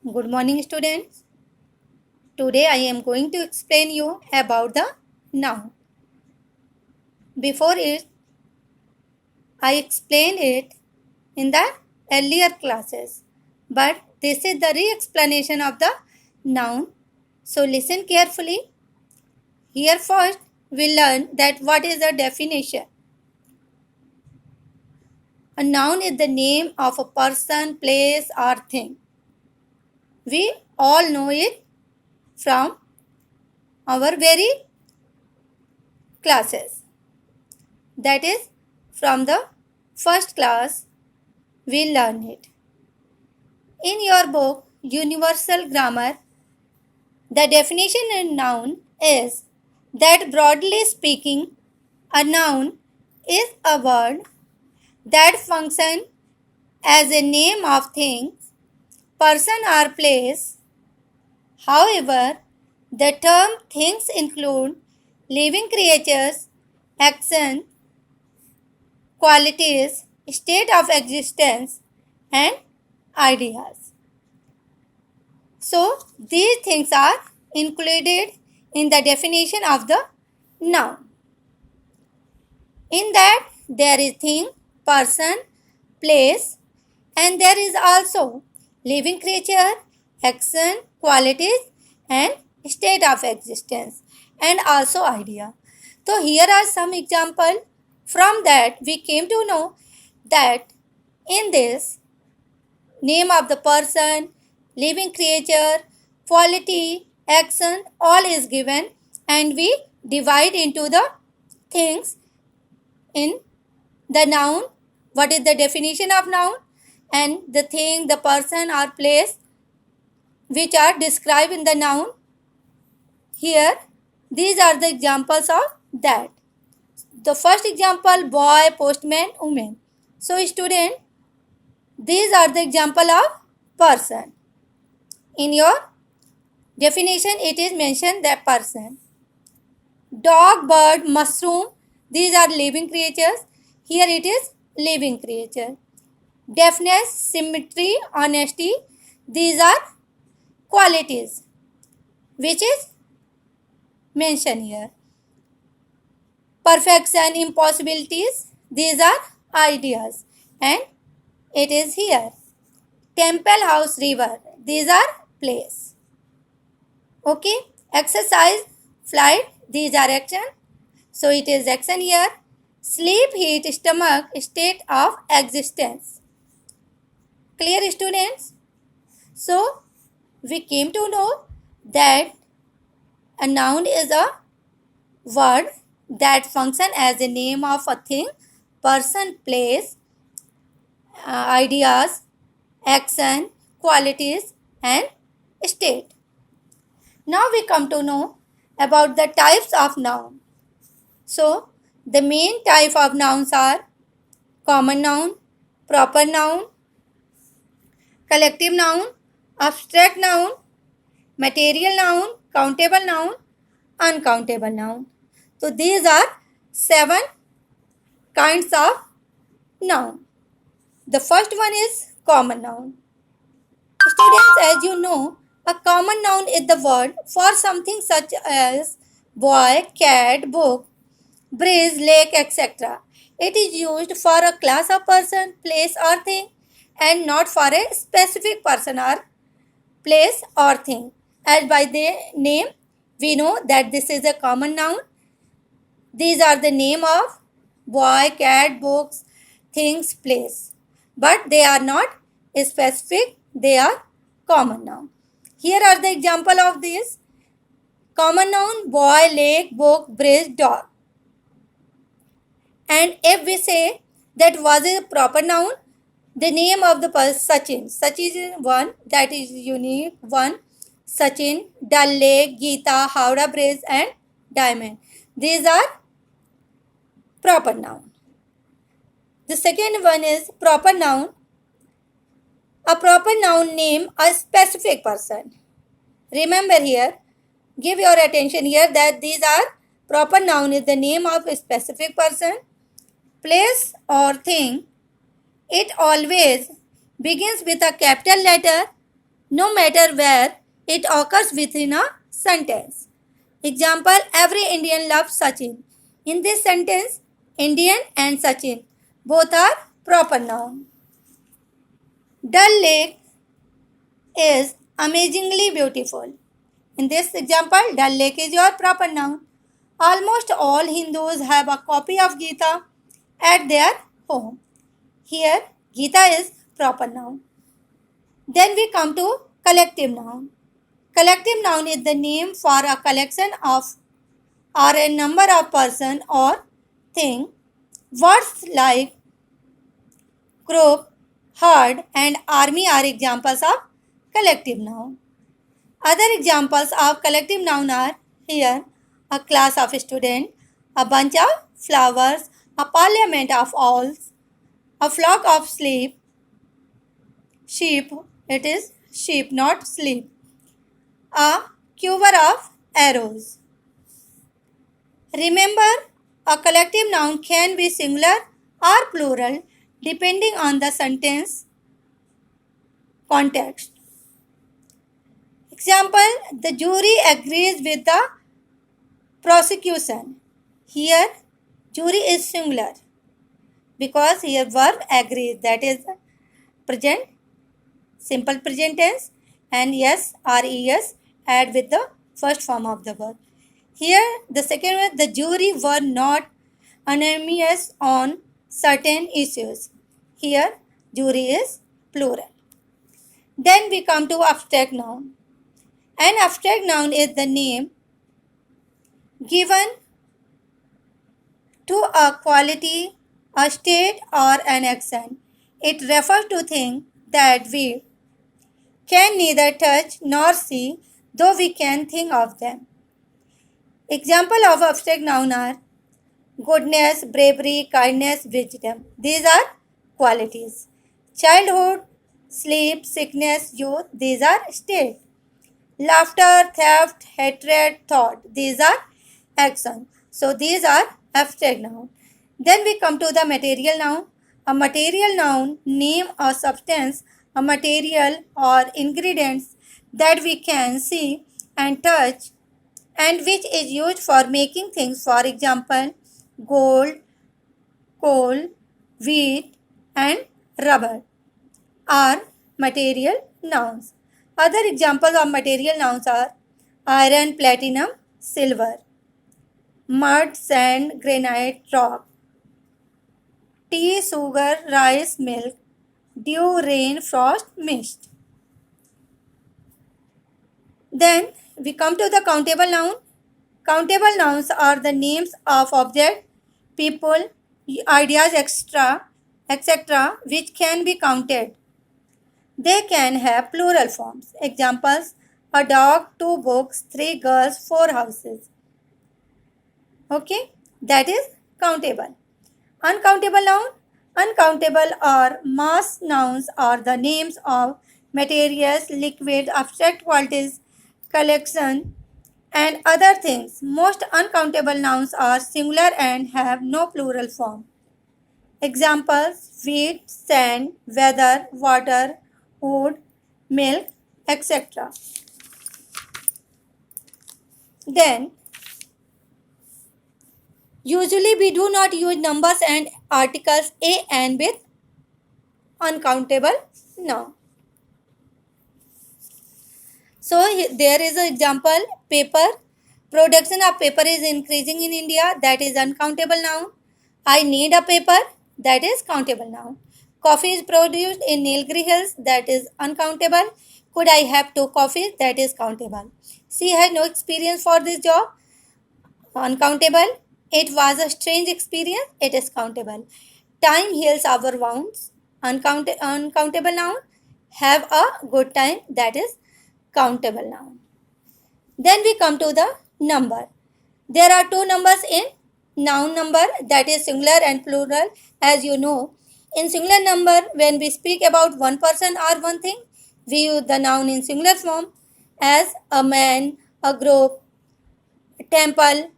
Good morning, students. Today I am going to explain you about the noun. Before it, I explained it in the earlier classes, but this is the re-explanation of the noun. So listen carefully. Here first, we learn that what is the definition. A noun is the name of a person, place, or thing. We all know it from our very classes. That is, from the first class, we learn it. In your book, Universal Grammar, the definition in noun is that broadly speaking, a noun is a word that functions as a name of things, person or place. However, the term things include living creatures, action, qualities, state of existence, and ideas. So, these things are included in the definition of the noun. In that, there is thing, person, place, and there is also living creature, action, qualities, and state of existence, and also idea. So, here are some examples. From that, we came to know that in this, name of the person, living creature, quality, action, all is given, and we divide into the things in the noun. What is the definition of noun? And the thing, the person or place which are described in the noun. Here, these are the examples of that. The first example, boy, postman, woman. So, student, these are the example of person. In your definition, it is mentioned that person. Dog, bird, mushroom, these are living creatures. Here it is living creature. Deafness, symmetry, honesty, these are qualities which is mentioned here. Perfection, impossibilities, these are ideas, and it is here. Temple, house, river, these are place. Okay, exercise, flight, these are action. So it is action here. Sleep, heat, stomach, state of existence. Clear, students? So we came to know that a noun is a word that functions as a name of a thing, person, place, ideas, action, qualities, and state. Now we come to know about the types of noun. So the main type of nouns are common noun, proper noun, collective noun, abstract noun, material noun, countable noun, uncountable noun. So these are 7 kinds of noun. The first one is common noun. Students, as you know, a common noun is the word for something such as boy, cat, book, bridge, lake, etc. It is used for a class of person, place, or thing, and not for a specific person or place or thing. As by the name, we know that this is a common noun. These are the name of boy, cat, books, things, place. But they are not specific, they are common noun. Here are the example of these. Common noun, boy, lake, book, bridge, dog. And if we say that was a proper noun, the name of the person, Sachin. Sachin is one that is unique one. Sachin, Dal Lake, Geeta, Howrah Bridge, and Diamond. These are proper noun. The second one is proper noun. A proper noun name a specific person. Remember here, give your attention here that these are proper noun is the name of a specific person, place or thing. It always begins with a capital letter no matter where it occurs within a sentence. Example, every Indian loves Sachin. In this sentence, Indian and Sachin both are proper noun. Dal Lake is amazingly beautiful. In this example, Dal Lake is your proper noun. Almost all Hindus have a copy of Gita at their home. Here, Gita is proper noun. Then we come to collective noun. Collective noun is the name for a collection of or a number of person or thing. Words like group, herd and army are examples of collective noun. Other examples of collective noun are here a class of students, a bunch of flowers, a parliament of owls, a flock of sheep, it is sheep not sleep, a quiver of arrows. Remember, a collective noun can be singular or plural depending on the sentence context. Example, the jury agrees with the prosecution. Here, jury is singular because here verb agrees, that is present, simple present tense, and yes or es add with the first form of the verb. Here, the second one, the jury were not unanimous on certain issues. Here, jury is plural. Then we come to abstract noun. An abstract noun is the name given to a quality, a state, or an action. It refers to things that we can neither touch nor see, though we can think of them. Example of abstract noun are goodness, bravery, kindness, wisdom. These are qualities. Childhood, sleep, sickness, youth. These are states. Laughter, theft, hatred, thought. These are actions. So these are abstract noun. Then we come to the material noun. A material noun name a substance, a material or ingredients that we can see and touch and which is used for making things. For example, gold, coal, wheat and rubber are material nouns. Other examples of material nouns are iron, platinum, silver, mud, sand, granite, rock, tea, sugar, rice, milk, dew, rain, frost, mist. Then we come to the countable noun. Countable nouns are the names of objects, people, ideas, etc., which can be counted. They can have plural forms. Examples, a dog, 2 books, 3 girls, 4 houses. Okay, that is countable. Uncountable noun. Uncountable or mass nouns are the names of materials, liquids, abstract qualities, collection, and other things. Most uncountable nouns are singular and have no plural form. Examples, wheat, sand, weather, water, wood, milk, etc. Then, usually we do not use numbers and articles a and with uncountable noun. So there is an example, paper. Production of paper is increasing in India, that is uncountable noun. I need a paper, that is countable noun. Coffee is produced in Nilgiri Hills, that is uncountable. Could I have 2 coffees, that is countable. She had no experience for this job, uncountable. It was a strange experience, it is countable. Time heals our wounds, uncountable noun. Have a good time, that is countable noun. Then we come to the number. There are 2 numbers in noun number, that is singular and plural, as you know. In singular number, when we speak about one person or one thing, we use the noun in singular form as a man, a group, a temple.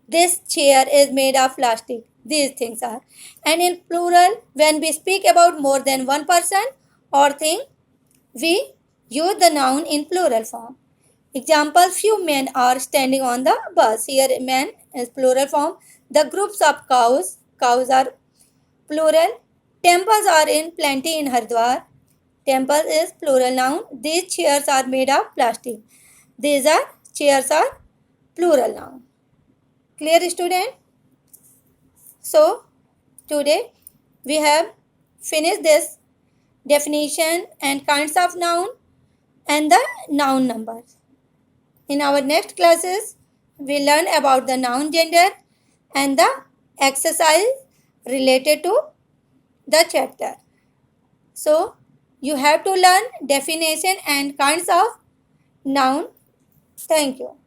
This chair is made of plastic. These things are. And in plural, when we speak about more than one person or thing, we Use the noun in plural form. Example, few men are standing on the bus. Here men is plural form. The groups of cows, cows are plural. Temples are in plenty in Haridwar. Temple is plural noun. These chairs are made of plastic. These are chairs are plural noun. Clear, student? So today we have finished this definition and kinds of noun and the noun numbers. In our next classes, we learn about the noun gender and the exercise related to the chapter. So you have to learn definition and kinds of noun. Thank you.